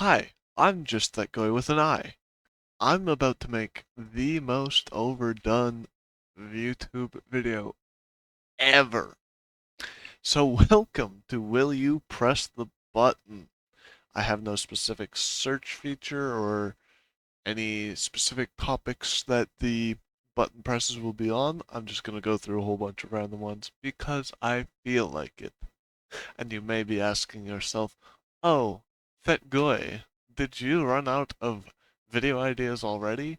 Hi, I'm just that guy with an eye. I'm about to make the most overdone YouTube video ever. So welcome to Will You Press the Button? I have no specific search feature or any specific topics that the button presses will be on. I'm just going to go through a whole bunch of random ones because I feel like it. And you may be asking yourself, oh, Fet Goy, did you run out of video ideas already?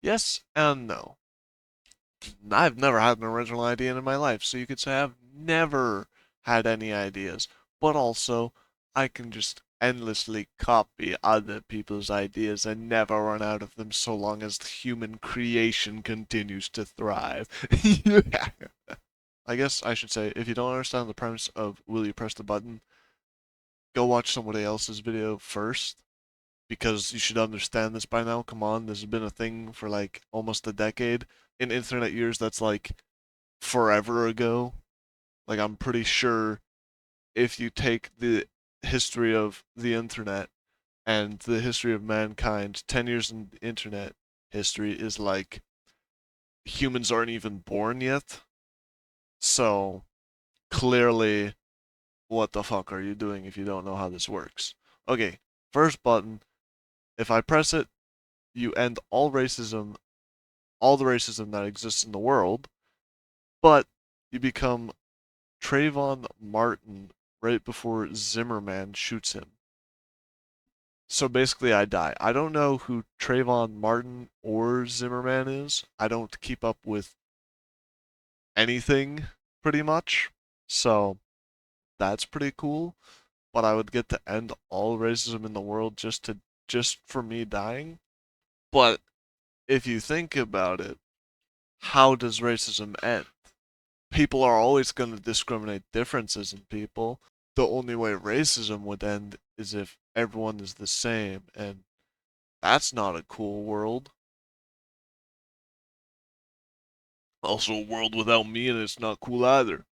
Yes and no. I've never had an original idea in my life, so you could say I've never had any ideas. But also, I can just endlessly copy other people's ideas and never run out of them so long as human creation continues to thrive. I guess I should say, if you don't understand the premise of Will You Press the Button, go watch somebody else's video first because you should understand this by now. Come on, this has been a thing for like almost a decade. In internet years, that's like forever ago. Like, I'm pretty sure if you take the history of the internet and the history of mankind, 10 years in internet history is like humans aren't even born yet. So, clearly, what the fuck are you doing if you don't know how this works? Okay, first button. If I press it, you end all the racism that exists in the world, but you become Trayvon Martin right before Zimmerman shoots him. So basically, I die. I don't know who Trayvon Martin or Zimmerman is. I don't keep up with anything pretty much. So that's pretty cool. But I would get to end all racism in the world just for me dying. But if you think about it, how does racism end? People are always going to discriminate differences in people. The only way racism would end is if everyone is the same, and that's not a cool world. Also, a world without me and it's not cool either.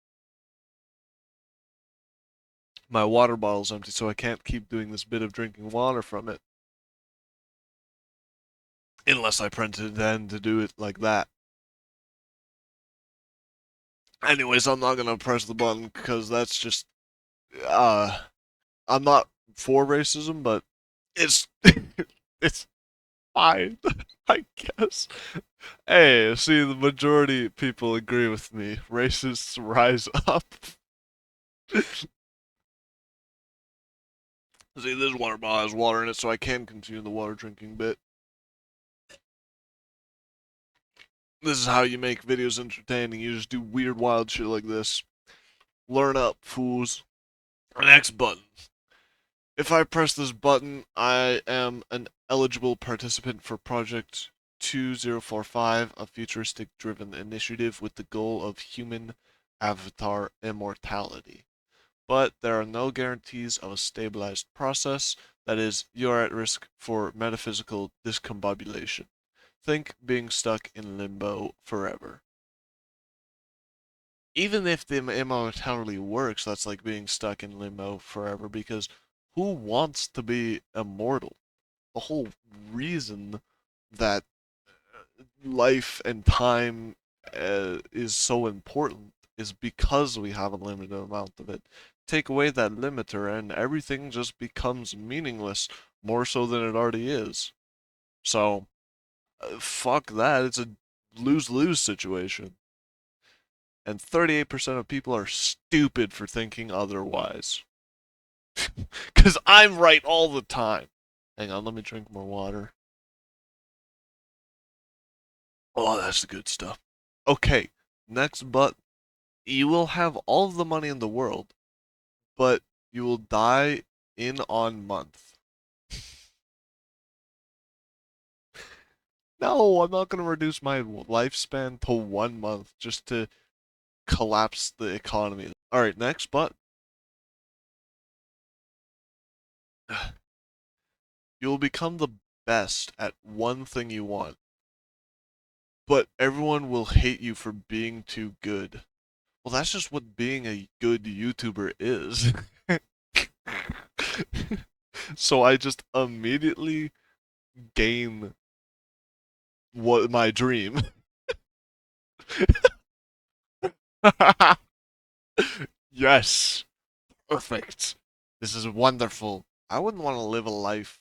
My water bottle's empty, so I can't keep doing this bit of drinking water from it. Unless I intend to do it like that. Anyways, I'm not gonna press the button because that's just uh I'm not for racism, but it's it's fine, I guess. Hey, see, the majority of people agree with me. Racists rise up. See, this water bottle has water in it, so I can continue the water drinking bit. This is how you make videos entertaining. You just do weird, wild shit like this. Learn up, fools. Next button. If I press this button, I am an eligible participant for Project 2045, a futuristic driven initiative with the goal of human avatar immortality. But there are no guarantees of a stabilized process, that is, you are at risk for metaphysical discombobulation. Think being stuck in limbo forever. Even if the immortality works, that's like being stuck in limbo forever because who wants to be immortal? The whole reason that life and time is so important is because we have a limited amount of it. Take away that limiter and everything just becomes meaningless, more so than it already is. So, fuck that. It's a lose-lose situation. And 38% of people are stupid for thinking otherwise. Because I'm right all the time. Hang on, let me drink more water. Oh, that's the good stuff. Okay, next but you will have all of the money in the world, but you will die in on month. No, I'm not going to reduce my lifespan to 1 month just to collapse the economy. Alright, next but you will become the best at one thing you want, but everyone will hate you for being too good. Well, that's just what being a good YouTuber is. So I just immediately gain what my dream. Yes, perfect. This is wonderful. I wouldn't want to live a life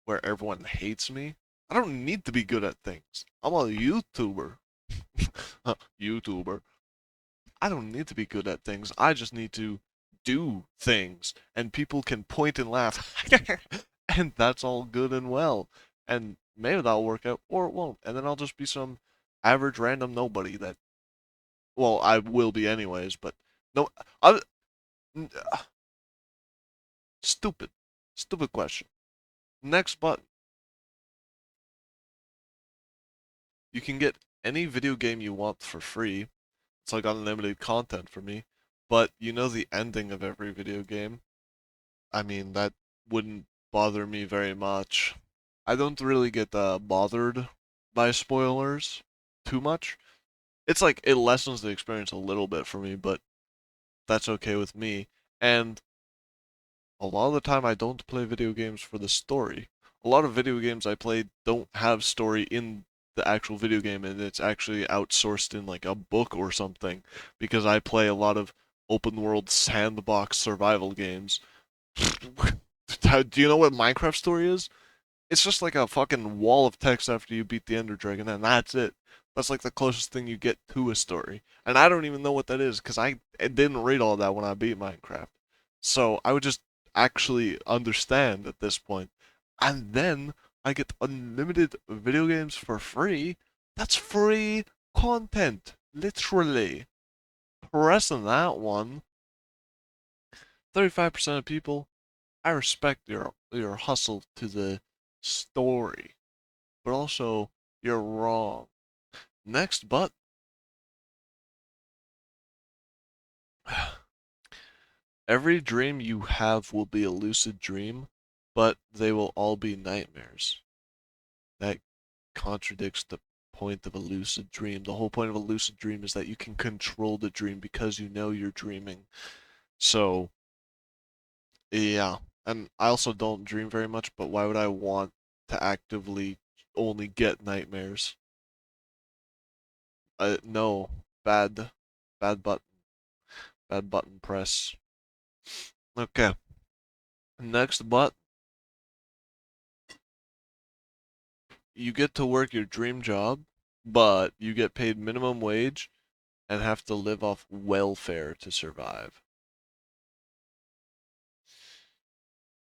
where everyone hates me. I don't need to be good at things. I'm a YouTuber. YouTuber. I don't need to be good at things. I just need to do things, and people can point and laugh, and that's all good and well. And maybe that'll work out, or it won't. And then I'll just be some average random nobody that, well, I will be anyways. But no, I, stupid, stupid question. Next button. You can get any video game you want for free. It's like unlimited content for me. But you know the ending of every video game? I mean, that wouldn't bother me very much. I don't really get bothered by spoilers too much. It's like it lessens the experience a little bit for me, but that's okay with me. And a lot of the time, I don't play video games for the story. A lot of video games I play don't have story in the actual video game, and it's actually outsourced in like a book or something, because I play a lot of open world sandbox survival games. Do you know what Minecraft story is? It's just like a fucking wall of text after you beat the Ender Dragon, and that's it. That's like the closest thing you get to a story. And I don't even know what that is, because I didn't read all that when I beat Minecraft. So I would just actually understand at this point. And then I get unlimited video games for free. That's free content. Literally. Pressing that one. 35% of people, I respect your hustle to the story, but also you're wrong. Next, but every dream you have will be a lucid dream, but they will all be nightmares. That contradicts the point of a lucid dream. The whole point of a lucid dream is that you can control the dream because you know you're dreaming. So, yeah. And I also don't dream very much, but why would I want to actively only get nightmares? No. Bad. Bad button. Bad button press. Okay. Next but you get to work your dream job, but you get paid minimum wage and have to live off welfare to survive.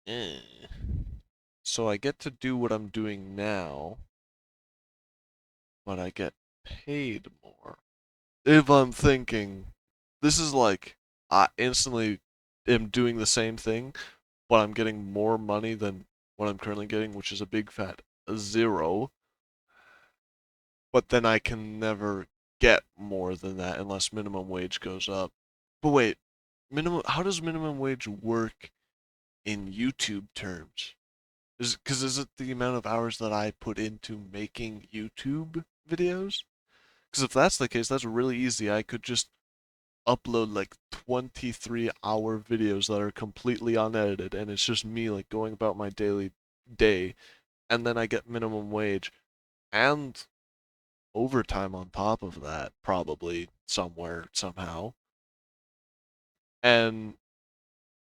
Eh. So I get to do what I'm doing now, but I get paid more. If I'm thinking, this is like, I instantly am doing the same thing, but I'm getting more money than what I'm currently getting, which is a big fat zero. But then I can never get more than that unless minimum wage goes up. But wait, how does minimum wage work in YouTube terms? Is it the amount of hours that I put into making YouTube videos? Because if that's the case, that's really easy. I could just upload like 23-hour videos that are completely unedited, and it's just me like going about my daily day, and then I get minimum wage and overtime on top of that, probably somewhere, somehow. And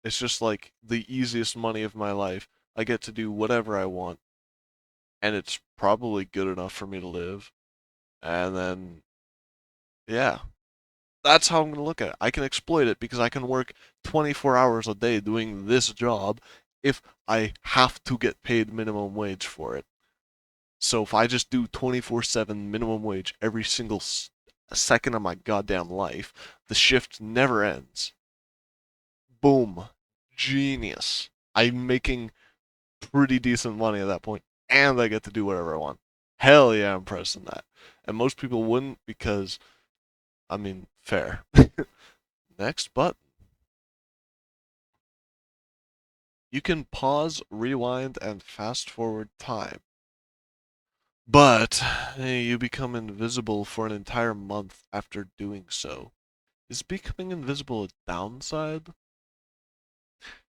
it's just like the easiest money of my life. I get to do whatever I want, and it's probably good enough for me to live. And then, yeah, that's how I'm going to look at it. I can exploit it because I can work 24 hours a day doing this job if I have to get paid minimum wage for it. So if I just do 24/7 minimum wage every single second of my goddamn life, the shift never ends. Boom. Genius. I'm making pretty decent money at that point, and I get to do whatever I want. Hell yeah, I'm pressing that. And most people wouldn't because, I mean, fair. Next button. You can pause, rewind, and fast forward time. But you become invisible for an entire month after doing so. Is becoming invisible a downside?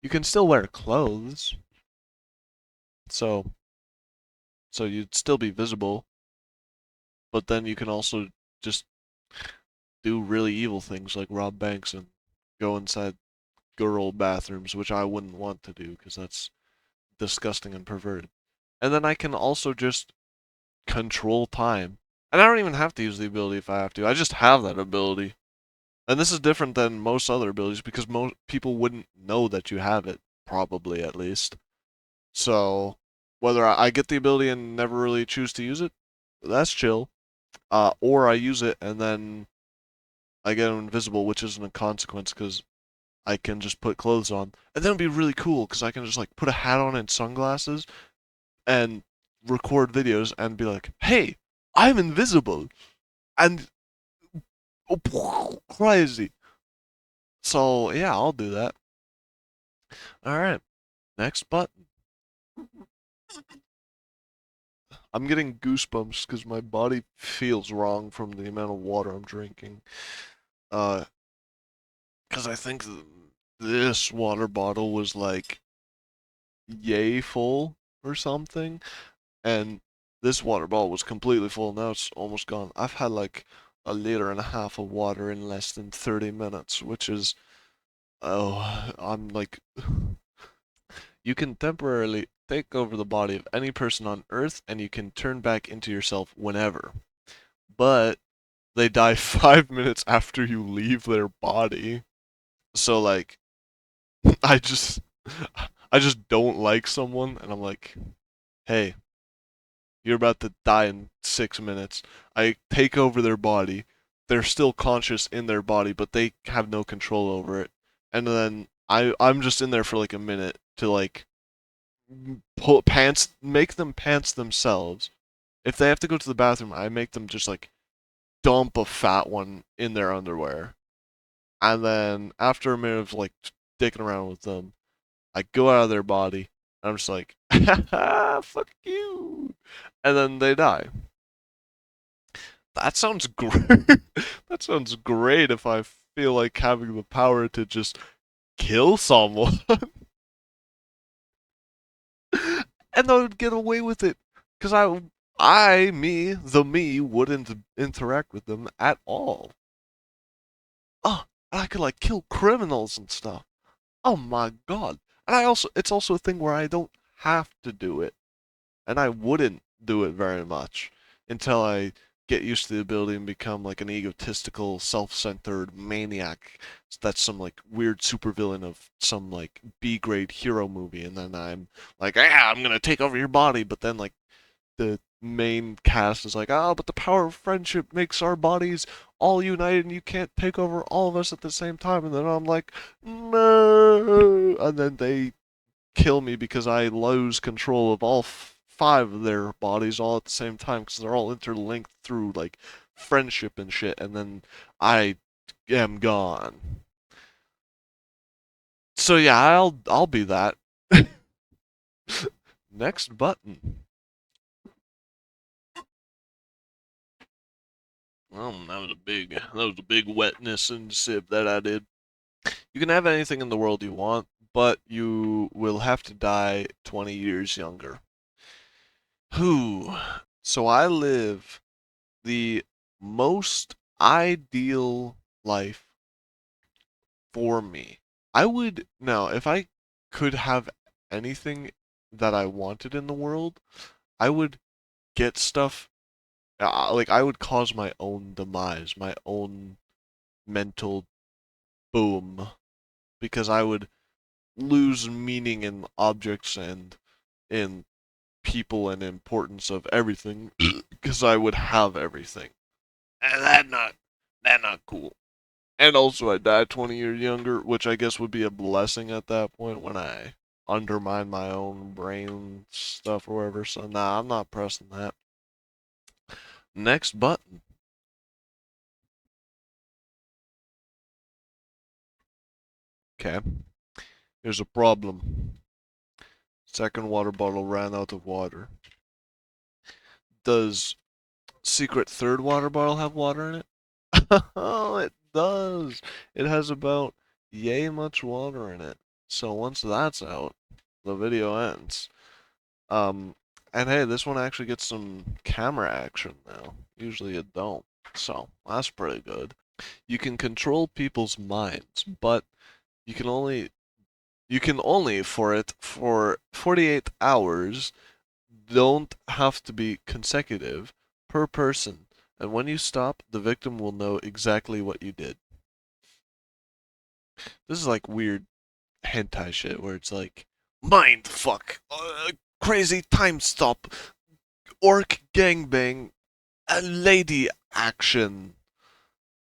You can still wear clothes. So you'd still be visible, but then you can also just do really evil things like rob banks and go inside girl bathrooms, which I wouldn't want to do because that's disgusting and perverted. And then I can also just control time. And I don't even have to use the ability if I have to. I just have that ability. And this is different than most other abilities because most people wouldn't know that you have it, probably at least. So whether I get the ability and never really choose to use it, that's chill. Or I use it and then I get invisible, which isn't a consequence because I can just put clothes on. And then it'd be really cool because I can just like put a hat on and sunglasses and record videos and be like, hey, I'm invisible. And crazy. So yeah, I'll do that. All right, next button. I'm getting goosebumps because my body feels wrong from the amount of water I'm drinking. Uh, because I think this water bottle was like yay full or something, and this water bottle was completely full. Now it's almost gone. I've had like a liter and a half of water in less than 30 minutes, which is, oh, I'm like, you can temporarily take over the body of any person on Earth and you can turn back into yourself whenever. But they die 5 minutes after you leave their body. So like, I just, I just don't like someone, and I'm like, hey, you're about to die in 6 minutes. I take over their body. They're still conscious in their body, but they have no control over it. And then I'm just in there for like a minute to like pull pants, make them pants themselves. If they have to go to the bathroom, I make them just like dump a fat one in their underwear. And then after a minute of like dicking around with them, I go out of their body. And I'm just like, fuck you. And then they die. That sounds great. That sounds great if I feel like having the power to just kill someone. And I would get away with it. Because the me, wouldn't interact with them at all. Oh, and I could like kill criminals and stuff. Oh my god. And it's also a thing where I don't have to do it. And I wouldn't do it very much until I get used to the ability and become like an egotistical, self-centered maniac. That's some like weird supervillain of some like B-grade hero movie, and then I'm like, yeah, I'm gonna take over your body. But then like the main cast is like, oh, but the power of friendship makes our bodies all united, and you can't take over all of us at the same time. And then I'm like, no, and then they kill me because I lose control of all five of their bodies all at the same time because they're all interlinked through like friendship and shit, and then I am gone. So yeah, I'll be that. Next button. That was a big wetness and sip that I did. You can have anything in the world you want, but you will have to die 20 years younger. Who? So I live the most ideal life for me. I would now, if I could have anything that I wanted in the world, I would get stuff like I would cause my own demise, my own mental boom, because I would lose meaning in objects and in people and importance of everything because I would have everything. And that not cool. And also, I died 20 years younger, which I guess would be a blessing at that point when I undermine my own brain stuff or whatever. So, nah, I'm not pressing that. Next button. Okay. Here's a problem. Second water bottle ran out of water. Does secret third water bottle have water in it? Oh, it does. It has about yay much water in it. So once that's out, the video ends. Um, and hey, this one actually gets some camera action now. Usually it don't. So, that's pretty good. You can control people's minds, but you can only for it for 48 hours. Don't have to be consecutive per person. And when you stop, the victim will know exactly what you did. This is like weird hentai shit where it's like mind fuck, crazy time stop, orc gangbang, a lady action,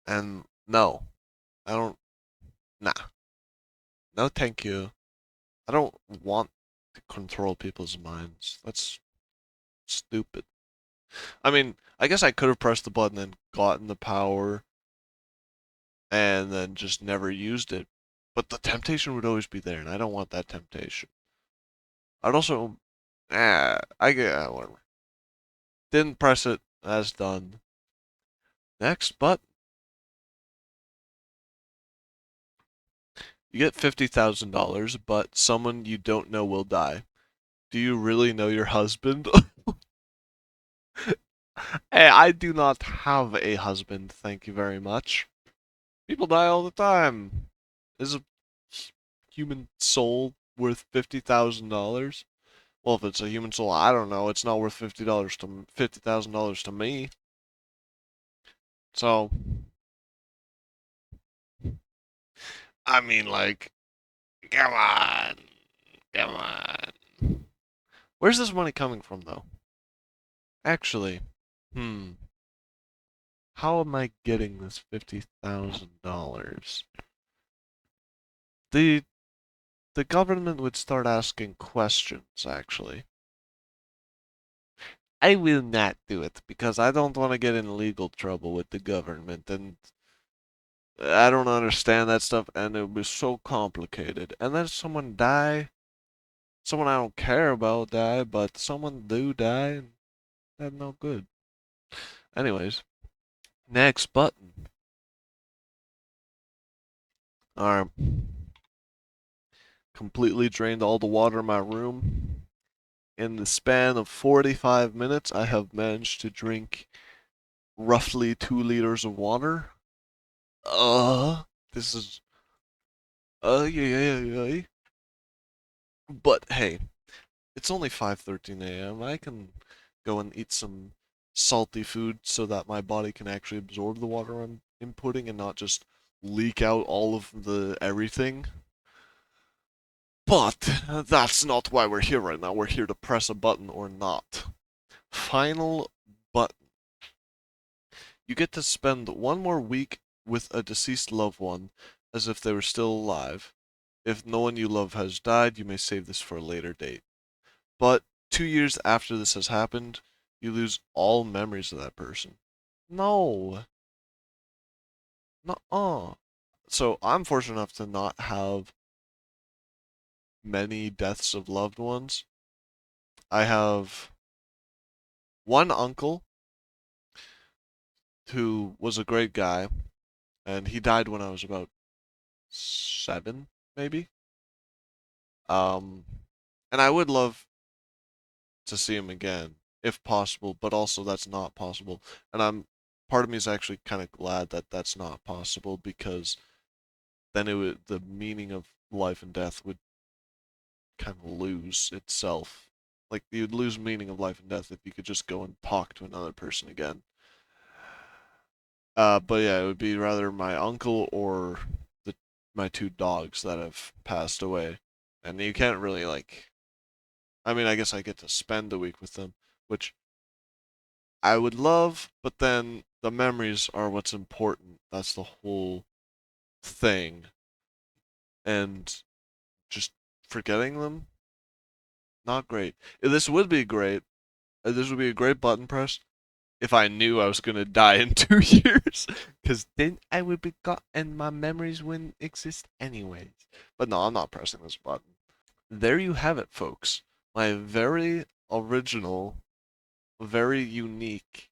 and no, I don't. Nah, no, thank you. I don't want to control people's minds. That's stupid. I mean, I guess I could have pressed the button and gotten the power and then just never used it, but the temptation would always be there, and I don't want that temptation. I'd also, I get whatever. Didn't press it. That's done. Next button. You get $50,000, but someone you don't know will die. Do you really know your husband? Hey, I do not have a husband, thank you very much. People die all the time. Is a human soul worth $50,000? Well, if it's a human soul, I don't know. It's not worth $50,000 to me. So, I mean, like, come on, come on. Where's this money coming from, though? Actually, hmm, how am I getting this $50,000? The the government would start asking questions, actually. I will not do it because I don't want to get in legal trouble with the government, and I don't understand that stuff, and it would be so complicated. And then someone die, someone I don't care about die, but someone do die, and that's no good. Anyways, next button. Alright, completely drained all the water in my room. In the span of 45 minutes, I have managed to drink roughly 2 liters of water. This is, yeah, yeah, yeah, yeah. But hey, it's only 5:13 a.m. I can go and eat some salty food so that my body can actually absorb the water I'm inputting and not just leak out all of the everything. But that's not why we're here right now. We're here to press a button or not. Final button. You get to spend one more week with a deceased loved one as if they were still alive. If no one you love has died, you may save this for a later date. But 2 years after this has happened, you lose all memories of that person. No. Nuh-uh. So I'm fortunate enough to not have many deaths of loved ones. I have one uncle who was a great guy, and he died when I was about 7, maybe. Um, and I would love to see him again, if possible, but also that's not possible. And part of me is actually kind of glad that that's not possible because then the meaning of life and death would kind of lose itself. Like you'd lose meaning of life and death if you could just go and talk to another person again. But yeah, it would be rather my uncle or the my 2 dogs that have passed away, and you can't really like. I mean, I guess I get to spend a week with them, which I would love, but then the memories are what's important. That's the whole thing, and just forgetting them, not great. This would be great. This would be a great button press if I knew I was gonna die in 2 years, because then I would be got and my memories wouldn't exist anyways. But no, I'm not pressing this button. There you have it, folks. My very original, very unique,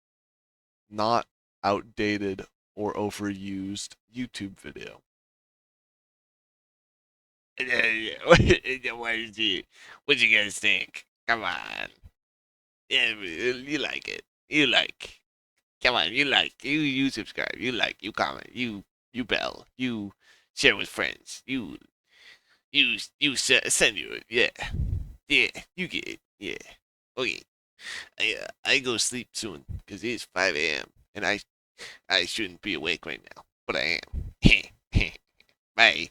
not outdated or overused YouTube video. What do you guys think? Come on. Yeah, you like it. You like. Come on, you like. You subscribe. You like. You comment. You bell. You share with friends. You send you it. Yeah. Yeah. You get it. Yeah. Okay. I go sleep soon because it's 5 a.m. and I shouldn't be awake right now, but I am. Bye.